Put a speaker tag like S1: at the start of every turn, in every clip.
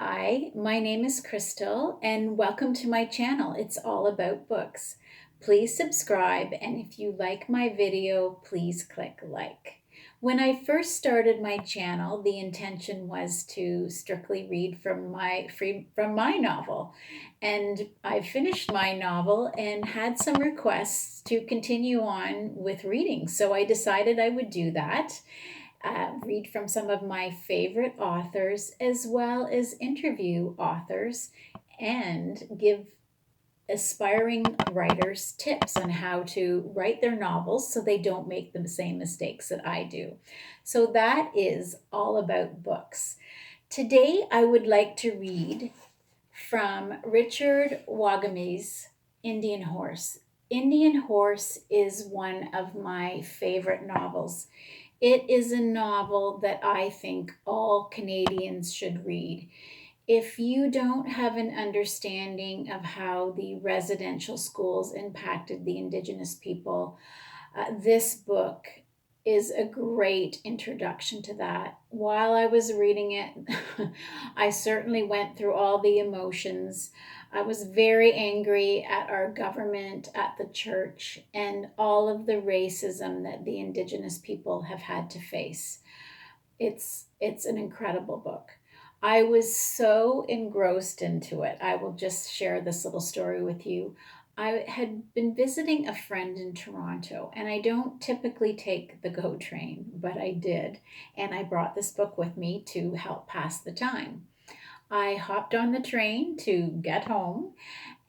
S1: Hi, my name is Crystal, and welcome to my channel. It's all about books. Please subscribe, and if you like my video, please click like. When I first started my channel, the intention was to strictly read from my novel, and I finished my novel and had some requests to continue on with reading. So I decided I would do that, read from some of my favorite authors, as well as interview authors and give aspiring writers tips on how to write their novels so they don't make the same mistakes that I do. So that is all about books. Today, I would like to read from Richard Wagamese, Indian Horse. Indian Horse is one of my favorite novels. It is a novel that I think all Canadians should read. If you don't have an understanding of how the residential schools impacted the Indigenous people, this book is a great introduction to that. While I was reading it, I certainly went through all the emotions. I was very angry at our government, at the church, and all of the racism that the Indigenous people have had to face. It's an incredible book. I was so engrossed into it. I will just share this little story with you. I had been visiting a friend in Toronto, and I don't typically take the GO train, but I did, and I brought this book with me to help pass the time. I hopped on the train to get home,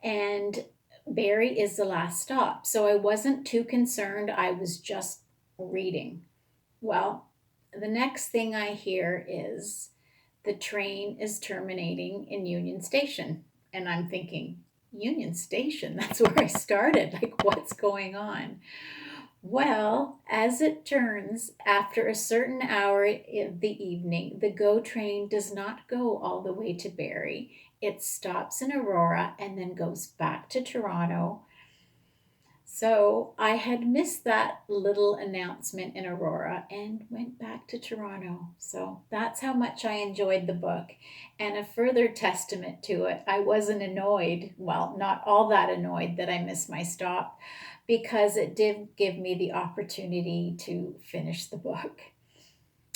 S1: and Barrie is the last stop, so I wasn't too concerned. I was just reading. Well, the next thing I hear is the train is terminating in Union Station. And I'm thinking, Union Station? That's where I started. Like, what's going on? Well, as it turns, after a certain hour of the evening, the GO train does not go all the way to Barrie. It stops in Aurora and then goes back to Toronto. So I had missed that little announcement in Aurora and went back to Toronto. So that's how much I enjoyed the book. And a further testament to it, I wasn't annoyed, well, not all that annoyed that I missed my stop, because it did give me the opportunity to finish the book.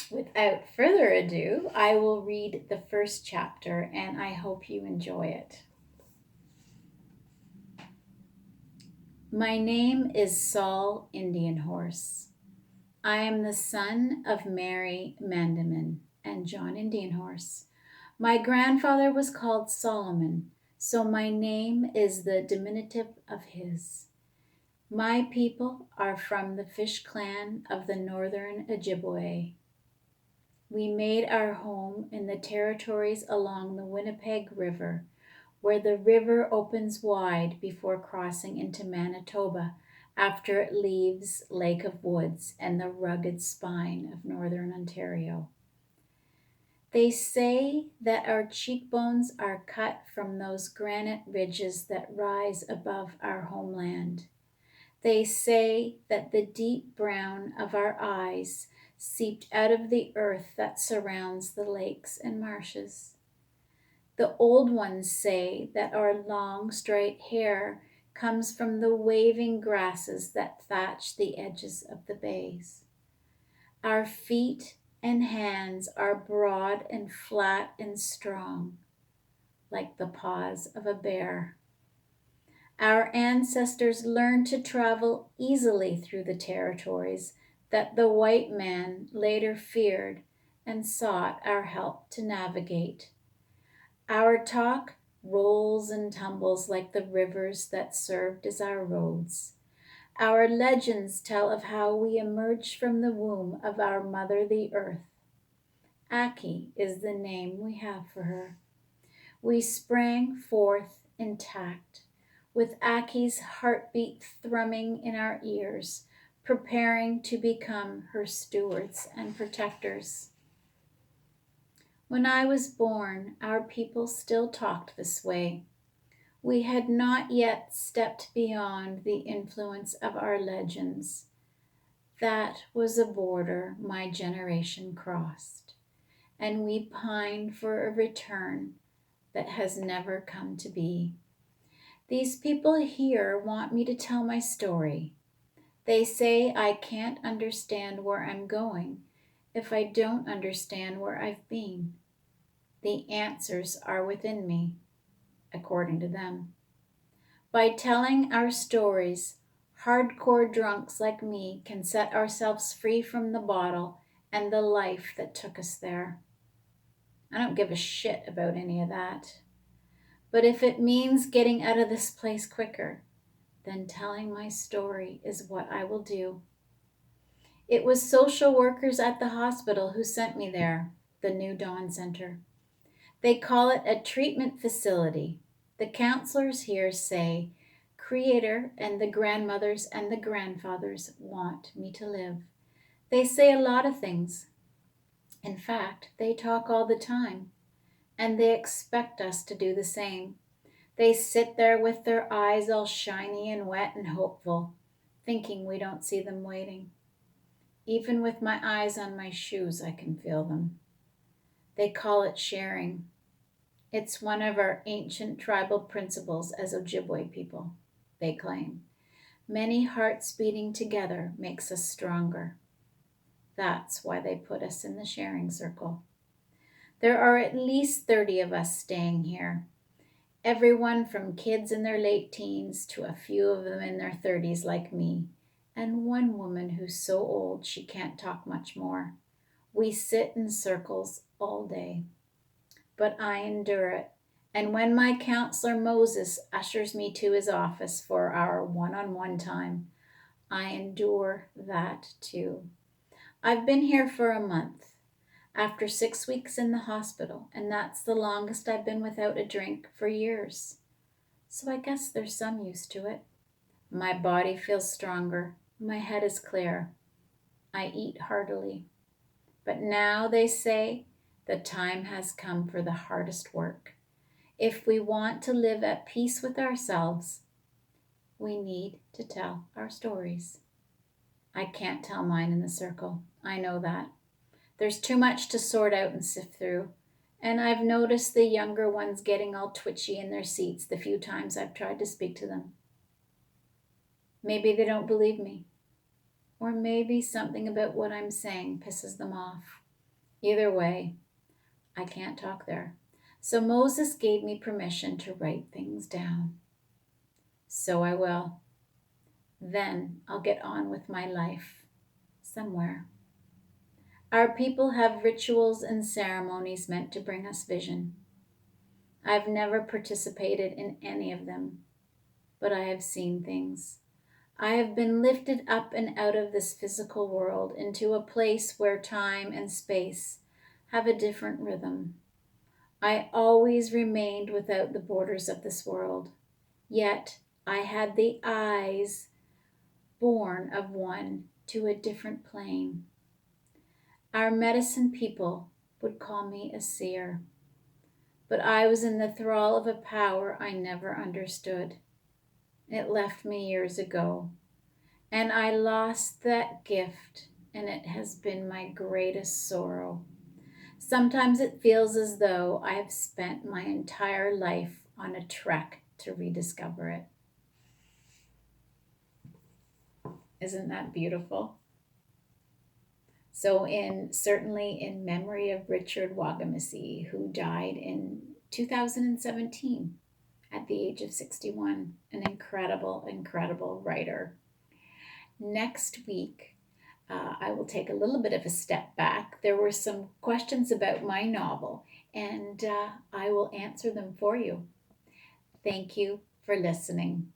S1: Without further ado, I will read the first chapter and I hope you enjoy it. My name is Saul Indian Horse. I am the son of Mary Mandamin and John Indian Horse. My grandfather was called Solomon, so my name is the diminutive of his. My people are from the Fish clan of the northern Ojibwe. We made our home in the territories along the Winnipeg River, where the river opens wide before crossing into Manitoba after it leaves Lake of Woods and the rugged spine of northern Ontario. They say that our cheekbones are cut from those granite ridges that rise above our homeland. They say that the deep brown of our eyes seeped out of the earth that surrounds the lakes and marshes. The old ones say that our long, straight hair comes from the waving grasses that thatch the edges of the bays. Our feet and hands are broad and flat and strong, like the paws of a bear. Our ancestors learned to travel easily through the territories that the white man later feared and sought our help to navigate. Our talk rolls and tumbles like the rivers that served as our roads. Our legends tell of how we emerged from the womb of our mother, the earth. Aki is the name we have for her. We sprang forth intact, with Aki's heartbeat thrumming in our ears, preparing to become her stewards and protectors. When I was born, our people still talked this way. We had not yet stepped beyond the influence of our legends. That was a border my generation crossed, and we pined for a return that has never come to be. These people here want me to tell my story. They say I can't understand where I'm going if I don't understand where I've been. The answers are within me, according to them. By telling our stories, hardcore drunks like me can set ourselves free from the bottle and the life that took us there. I don't give a shit about any of that. But if it means getting out of this place quicker, then telling my story is what I will do. It was social workers at the hospital who sent me there, the New Dawn Center. They call it a treatment facility. The counselors here say, Creator and the grandmothers and the grandfathers want me to live. They say a lot of things. In fact, they talk all the time, and they expect us to do the same. They sit there with their eyes all shiny and wet and hopeful, thinking we don't see them waiting. Even with my eyes on my shoes, I can feel them. They call it sharing. It's one of our ancient tribal principles as Ojibwe people, they claim. Many hearts beating together makes us stronger. That's why they put us in the sharing circle. There are at least 30 of us staying here. Everyone from kids in their late teens to a few of them in their 30s like me, and one woman who's so old she can't talk much more. We sit in circles all day. But I endure it. And when my counselor Moses ushers me to his office for our one-on-one time, I endure that too. I've been here for a month, after 6 weeks in the hospital, and that's the longest I've been without a drink for years. So I guess there's some use to it. My body feels stronger. My head is clear. I eat heartily. But now they say the time has come for the hardest work. If we want to live at peace with ourselves, we need to tell our stories. I can't tell mine in the circle. I know that. There's too much to sort out and sift through. And I've noticed the younger ones getting all twitchy in their seats the few times I've tried to speak to them. Maybe they don't believe me. Or maybe something about what I'm saying pisses them off. Either way, I can't talk there. So Moses gave me permission to write things down. So I will. Then I'll get on with my life somewhere. Our people have rituals and ceremonies meant to bring us vision. I've never participated in any of them, but I have seen things. I have been lifted up and out of this physical world into a place where time and space have a different rhythm. I always remained without the borders of this world, yet I had the eyes born of one to a different plane. Our medicine people would call me a seer, but I was in the thrall of a power I never understood. It left me years ago, and I lost that gift, and it has been my greatest sorrow. Sometimes it feels as though I have spent my entire life on a trek to rediscover it. Isn't that beautiful? So certainly in memory of Richard Wagamese, who died in 2017 at the age of 61, an incredible, incredible writer. Next week, I will take a little bit of a step back. There were some questions about my novel, and I will answer them for you. Thank you for listening.